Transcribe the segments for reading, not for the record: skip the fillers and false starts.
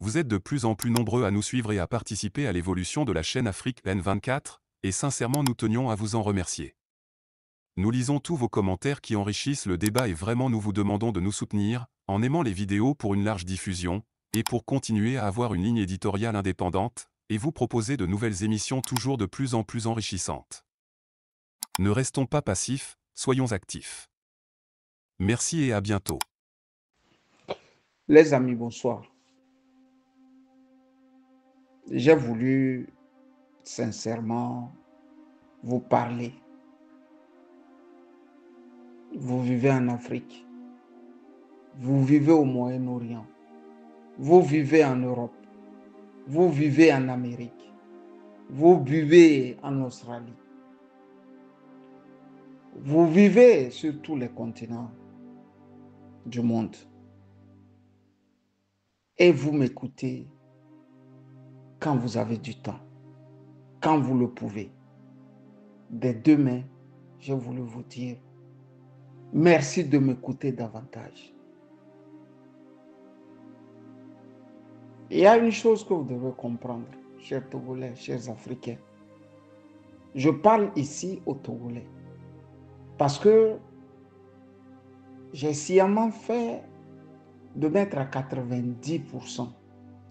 Vous êtes de plus en plus nombreux à nous suivre et à participer à l'évolution de la chaîne Afrique N24, et sincèrement nous tenions à vous en remercier. Nous lisons tous vos commentaires qui enrichissent le débat et vraiment nous vous demandons de nous soutenir, en aimant les vidéos pour une large diffusion, et pour continuer à avoir une ligne éditoriale indépendante, et vous proposer de nouvelles émissions toujours de plus en plus enrichissantes. Ne restons pas passifs, soyons actifs. Merci et à bientôt. Les amis, bonsoir. J'ai voulu sincèrement vous parler. Vous vivez en Afrique. Vous vivez au Moyen-Orient. Vous vivez en Europe. Vous vivez en Amérique. Vous vivez en Australie. Vous vivez sur tous les continents du monde. Et vous m'écoutez quand vous avez du temps, quand vous le pouvez. Dès demain, j'ai voulu vous dire merci de m'écouter davantage. Il y a une chose que vous devez comprendre, chers Togolais, chers Africains. Je parle ici aux Togolais parce que j'ai sciemment fait de mettre à 90%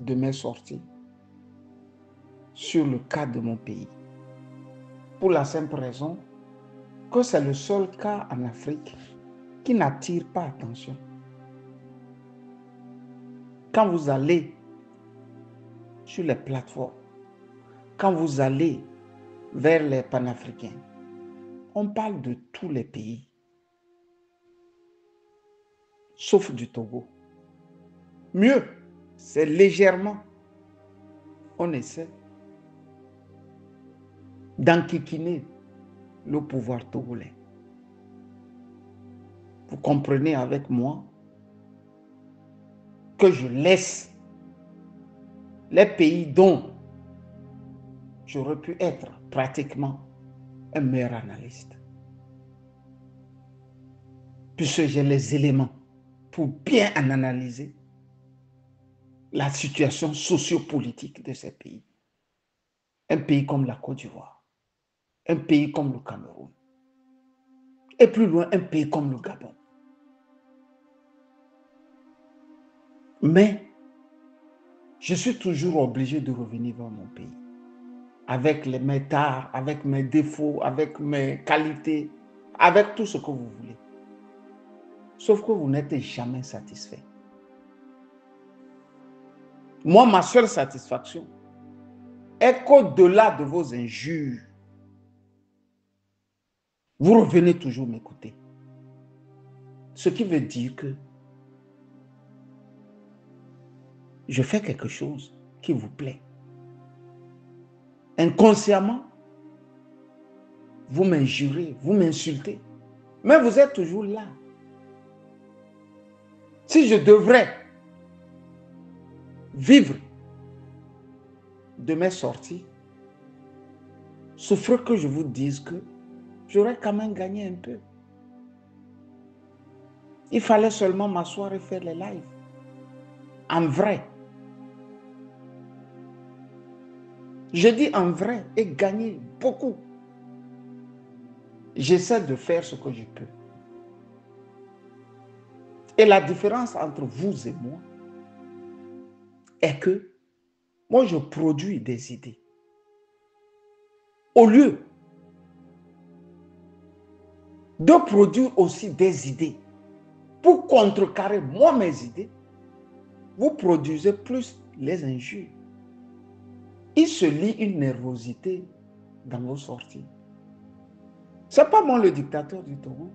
de mes sorties sur le cas de mon pays. Pour la simple raison que c'est le seul cas en Afrique qui n'attire pas attention. Quand vous allez sur les plateformes, quand vous allez vers les panafricains, on parle de tous les pays, sauf du Togo. Mieux, c'est légèrement, on essaie d'enquiquiner le pouvoir togolais. Vous comprenez avec moi que je laisse les pays dont j'aurais pu être pratiquement un meilleur analyste. Puisque j'ai les éléments pour bien en analyser la situation sociopolitique de ces pays. Un pays comme la Côte d'Ivoire, un pays comme le Cameroun, et plus loin, un pays comme le Gabon. Mais je suis toujours obligé de revenir vers mon pays, avec mes tares, avec mes défauts, avec mes qualités, avec tout ce que vous voulez. Sauf que vous n'êtes jamais satisfait. Moi, ma seule satisfaction est qu'au-delà de vos injures, vous revenez toujours m'écouter. Ce qui veut dire que je fais quelque chose qui vous plaît. Inconsciemment, vous m'injurez, vous m'insultez, mais vous êtes toujours là. Si je devrais vivre de mes sorties, ce ferait que je vous dise que j'aurais quand même gagné un peu. Il fallait seulement m'asseoir et faire les lives. En vrai. Je dis en vrai et gagner beaucoup. J'essaie de faire ce que je peux. Et la différence entre vous et moi est que moi, je produis des idées. Au lieu de produire aussi des idées pour contrecarrer moi mes idées, vous produisez plus les injures. Il se lie une nervosité dans vos sorties. Ce n'est pas moi le dictateur du Togo.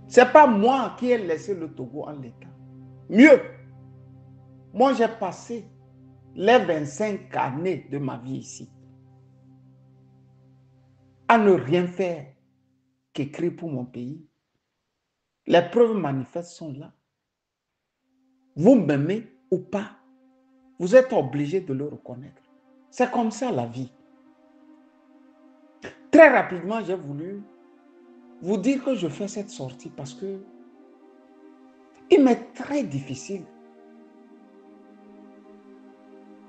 Ce n'est pas moi qui ai laissé le Togo en l'état. Mieux, moi j'ai passé les 25 années de ma vie ici à ne rien faire qu'écrire pour mon pays. Les preuves manifestes sont là. Vous m'aimez ou pas, vous êtes obligé de le reconnaître. C'est comme ça la vie. Très rapidement, j'ai voulu vous dire que je fais cette sortie parce que il m'est très difficile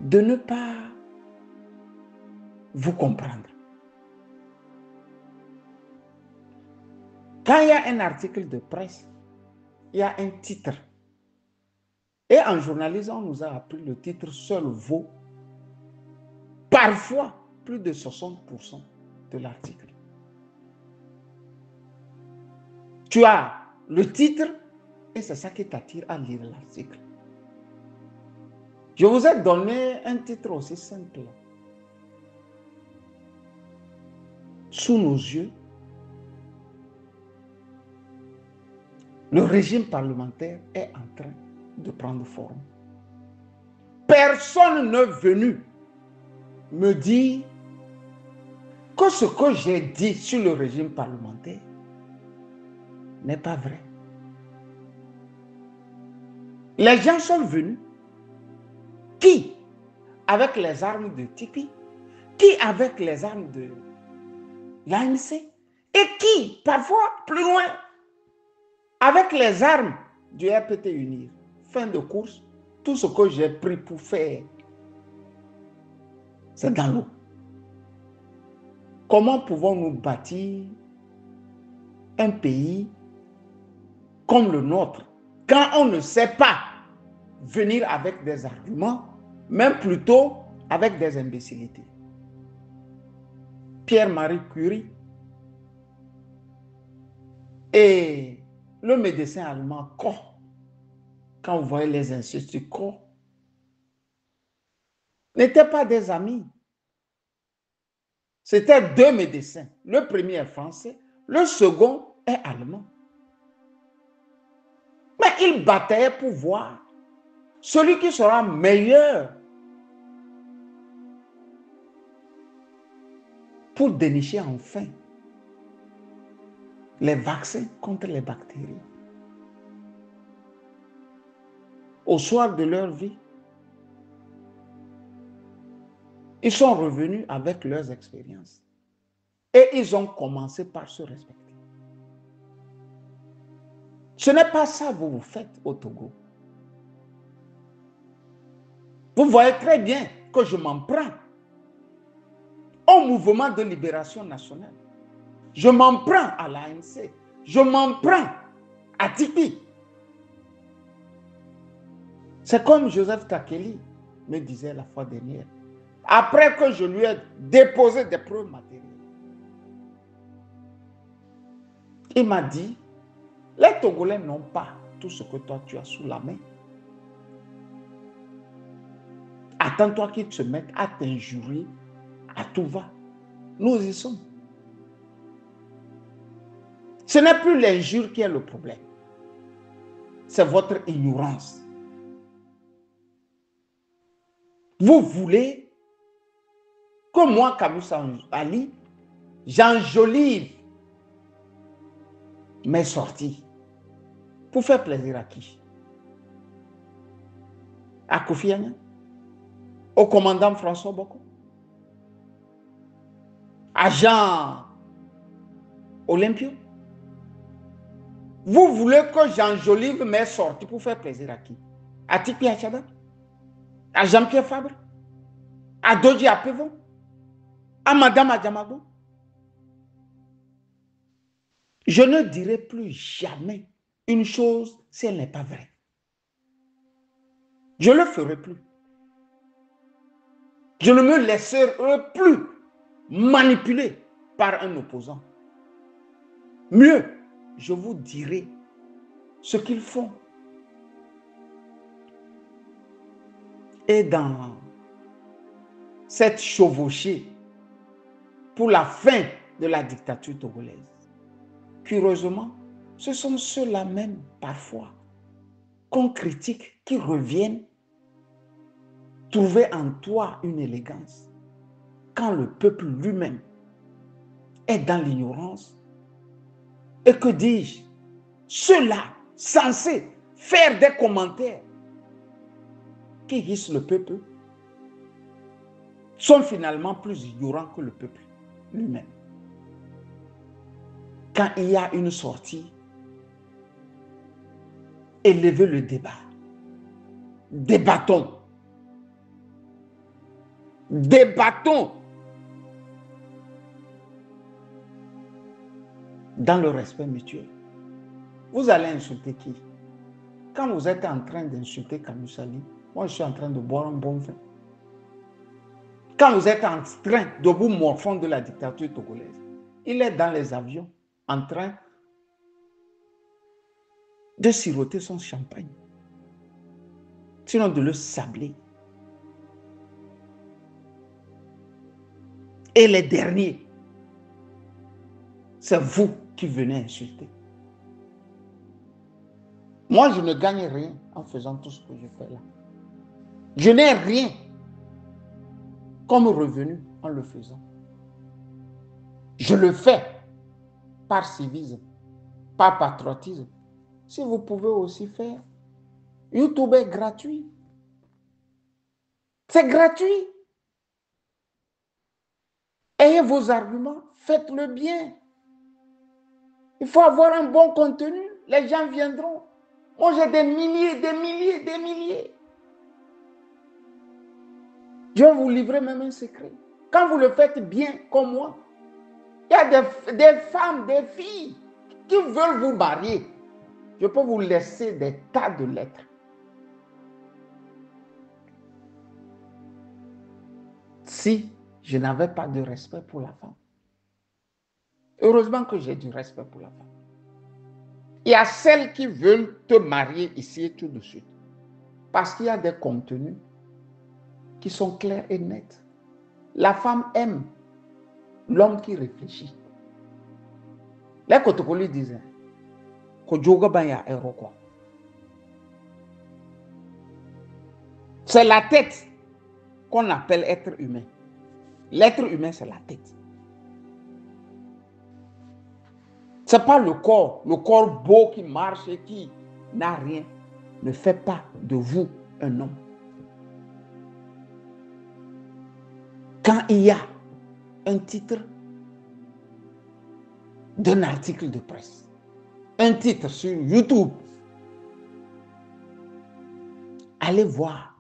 de ne pas vous comprendre. Quand il y a un article de presse, il y a un titre. Et en journalisme, on nous a appris le titre seul vaut parfois plus de 60% de l'article. Tu as le titre et c'est ça qui t'attire à lire l'article. Je vous ai donné un titre aussi simple. Sous nos yeux, le régime parlementaire est en train de prendre forme. Personne n'est venu me dire que ce que j'ai dit sur le régime parlementaire n'est pas vrai. Les gens sont venus. Qui avec les armes de Tipi? Qui avec les armes de l'ANC? Et qui, parfois plus loin, avec les armes du RPT Unir? Fin de course, tout ce que j'ai pris pour faire, c'est dans l'eau. Comment pouvons-nous bâtir un pays comme le nôtre quand on ne sait pas venir avec des arguments, même plutôt avec des imbécilités? Pierre-Marie Curie et le médecin allemand Koch, quand vous voyez les instituts Koch, n'étaient pas des amis. C'étaient deux médecins. Le premier est français, le second est allemand. Mais ils bataillent pour voir celui qui sera meilleur pour dénicher enfin les vaccins contre les bactéries. Au soir de leur vie, ils sont revenus avec leurs expériences et ils ont commencé par se respecter. Ce n'est pas ça que vous faites au Togo. Vous voyez très bien que je m'en prends au mouvement de libération nationale. Je m'en prends à l'ANC. Je m'en prends à Tipi. C'est comme Joseph Takeli me disait la fois dernière, après que je lui ai déposé des preuves matérielles. Il m'a dit, les Togolais n'ont pas tout ce que toi tu as sous la main. Attends-toi qu'ils se mettent à t'injurier à tout va. Nous y sommes. Ce n'est plus l'injure qui est le problème. C'est votre ignorance. Vous voulez que moi, Kamoussa Ali, j'enjolive mes sorties pour faire plaisir à qui? À Kofi Annan? Au commandant François Boko? À Jean Olympio? Vous voulez que j'enjolive mes sorties pour faire plaisir à qui? À Tipi Achada? À Jean-Pierre Fabre? À Dodji Apevon? À Madame Adjamago? Je ne dirai plus jamais une chose si elle n'est pas vraie. Je ne le ferai plus. Je ne me laisserai plus manipuler par un opposant. Mieux, je vous dirai ce qu'ils font. Et dans cette chevauchée pour la fin de la dictature togolaise, curieusement, ce sont ceux-là même, parfois, qu'on critique, qui reviennent trouver en toi une élégance, quand le peuple lui-même est dans l'ignorance. Et que dis-je? Ceux-là, censés faire des commentaires qui hissent le peuple, sont finalement plus ignorants que le peuple lui-même. Quand il y a une sortie, élevez le débat. Débattons. Débattons dans le respect mutuel. Vous allez insulter qui? Quand vous êtes en train d'insulter Kamisali, moi je suis en train de boire un bon vin. Quand vous êtes en train de vous morfondre de la dictature togolaise, il est dans les avions en train de siroter son champagne, sinon de le sabler. Et les derniers, c'est vous qui venez insulter. Moi, je ne gagne rien en faisant tout ce que je fais là. Je n'ai rien comme revenu en le faisant. Je le fais par civisme, par patriotisme. Si vous pouvez aussi faire, YouTube est gratuit. C'est gratuit. Ayez vos arguments, faites-le bien. Il faut avoir un bon contenu, les gens viendront. Moi, j'ai des milliers, des milliers, des milliers. Je vais vous livrer même un secret. Quand vous le faites bien, comme moi, il y a des femmes, des filles qui veulent vous marier. Je peux vous laisser des tas de lettres. Si je n'avais pas de respect pour la femme. Heureusement que j'ai du respect pour la femme. Il y a celles qui veulent te marier ici et tout de suite. Parce qu'il y a des contenus qui sont clairs et nets. La femme aime l'homme qui réfléchit. Les Kotokoli disaient c'est la tête qu'on appelle être humain. L'être humain, c'est la tête. Ce n'est pas le corps beau qui marche et qui n'a rien, ne fait pas de vous un homme. Quand il y a un titre d'un article de presse, un titre sur YouTube, allez voir,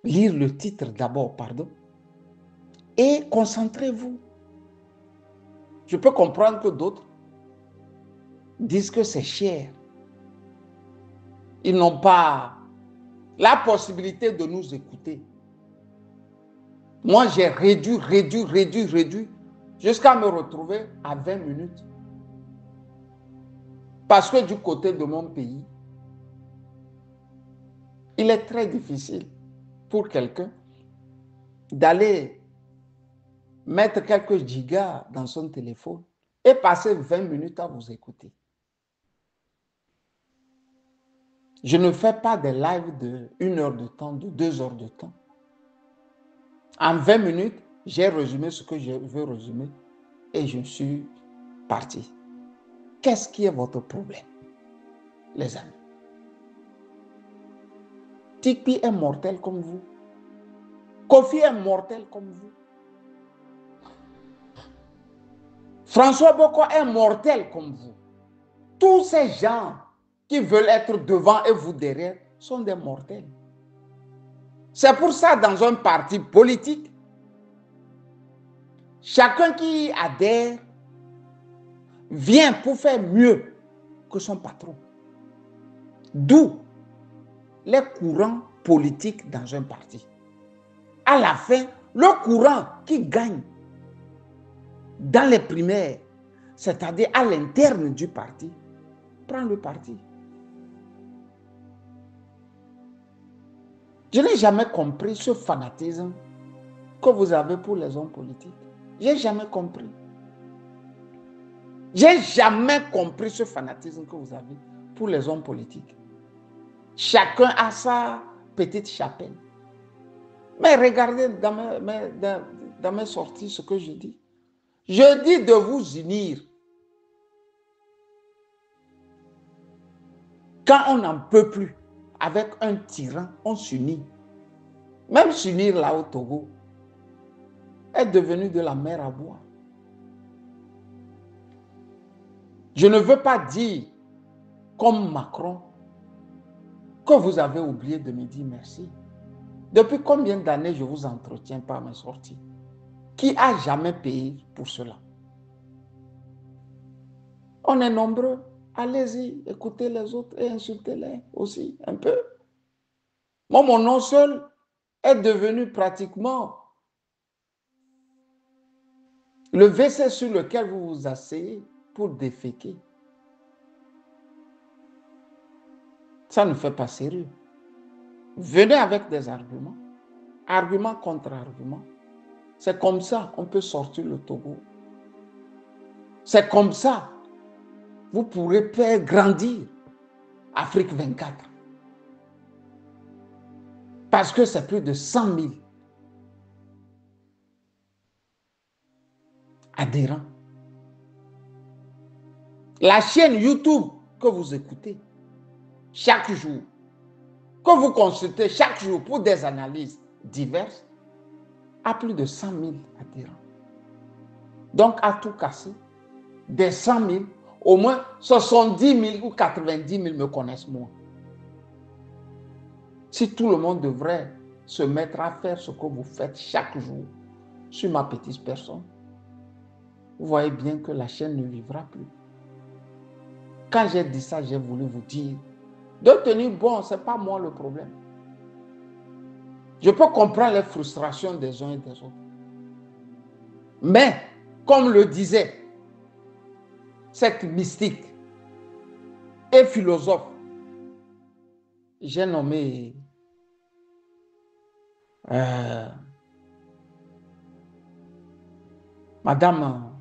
lire le titre d'abord, pardon, et concentrez-vous. Je peux comprendre que d'autres disent que c'est cher. Ils n'ont pas la possibilité de nous écouter. Moi, j'ai réduit, jusqu'à me retrouver à 20 minutes. Parce que du côté de mon pays, il est très difficile pour quelqu'un d'aller mettre quelques gigas dans son téléphone et passer 20 minutes à vous écouter. Je ne fais pas des lives de 1 heure de temps, de 2 heures de temps. En 20 minutes, j'ai résumé ce que je veux résumer et je suis parti. Qu'est-ce qui est votre problème, les amis? Tikpi est mortel comme vous. Kofi est mortel comme vous. François Boko est mortel comme vous. Tous ces gens qui veulent être devant et vous derrière sont des mortels. C'est pour ça, dans un parti politique, chacun qui adhère vient pour faire mieux que son patron. D'où les courants politiques dans un parti. À la fin, le courant qui gagne dans les primaires, c'est-à-dire à l'interne du parti, prend le parti. Je n'ai jamais compris ce fanatisme que vous avez pour les hommes politiques. Je n'ai jamais compris. Je n'ai jamais compris ce fanatisme que vous avez pour les hommes politiques. Chacun a sa petite chapelle. Mais regardez dans mes sorties ce que je dis. Je dis de vous unir. Quand on n'en peut plus avec un tyran, on s'unit. Même s'unir là au Togo est devenu de la mer à boire. Je ne veux pas dire, comme Macron, que vous avez oublié de me dire merci. Depuis combien d'années je vous entretiens par mes sorties? Qui a jamais payé pour cela? On est nombreux. Allez-y, écoutez les autres et insultez-les aussi un peu. Moi, mon nom seul est devenu pratiquement le WC sur lequel vous vous asseyez pour déféquer. Ça ne fait pas sérieux. Venez avec des arguments. Argument contre argument. C'est comme ça qu'on peut sortir le Togo. C'est comme ça vous pourrez faire grandir Afrique 24. Parce que c'est plus de 100 000 adhérents. La chaîne YouTube que vous écoutez chaque jour, que vous consultez chaque jour pour des analyses diverses, a plus de 100 000 adhérents. Donc, à tout casser, des 100 000, au moins 70 000 ou 90 000 me connaissent moi. Si tout le monde devrait se mettre à faire ce que vous faites chaque jour sur ma petite personne, vous voyez bien que la chaîne ne vivra plus. Quand j'ai dit ça, j'ai voulu vous dire, de tenir bon, ce n'est pas moi le problème. Je peux comprendre les frustrations des uns et des autres. Mais, comme le disait cette mystique et philosophe, j'ai nommé Madame,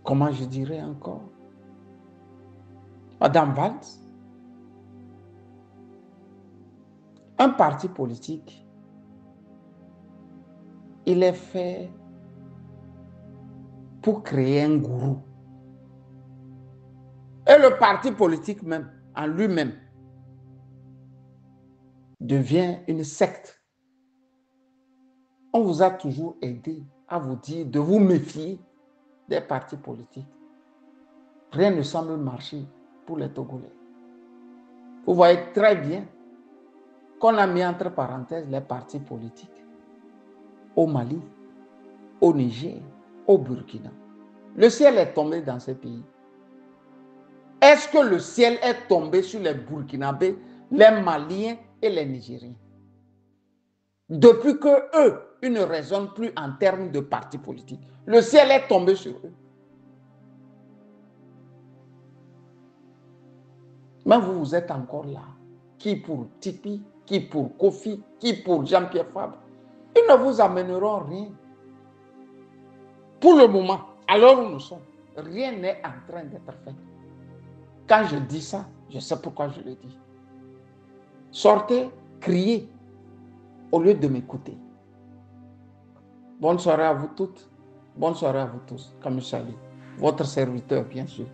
comment je dirais encore, Madame Valls, un parti politique, il est fait pour créer un gourou. Et le parti politique même, en lui-même, devient une secte. On vous a toujours aidé à vous dire de vous méfier des partis politiques. Rien ne semble marcher pour les Togolais. Vous voyez très bien qu'on a mis entre parenthèses les partis politiques au Mali, au Niger, au Burkina. Le ciel est tombé dans ces pays. Est-ce que le ciel est tombé sur les Burkinabés, les Maliens et les Nigériens? Depuis que eux, ils ne raisonnent plus en termes de partis politiques. Le ciel est tombé sur eux. Mais vous êtes encore là. Qui pour Tipi, qui pour Kofi, qui pour Jean-Pierre Fabre. Ils ne vous amèneront rien. Pour le moment, alors où nous sommes, rien n'est en train d'être fait. Quand je dis ça, je sais pourquoi je le dis. Sortez, criez, au lieu de m'écouter. Bonne soirée à vous toutes. Bonne soirée à vous tous. Kamil Sali, votre serviteur, bien sûr.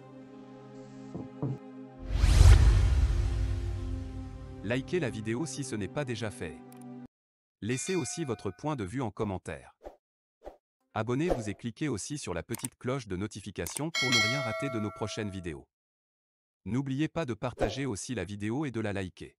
Likez la vidéo si ce n'est pas déjà fait. Laissez aussi votre point de vue en commentaire. Abonnez-vous et cliquez aussi sur la petite cloche de notification pour ne rien rater de nos prochaines vidéos. N'oubliez pas de partager aussi la vidéo et de la liker.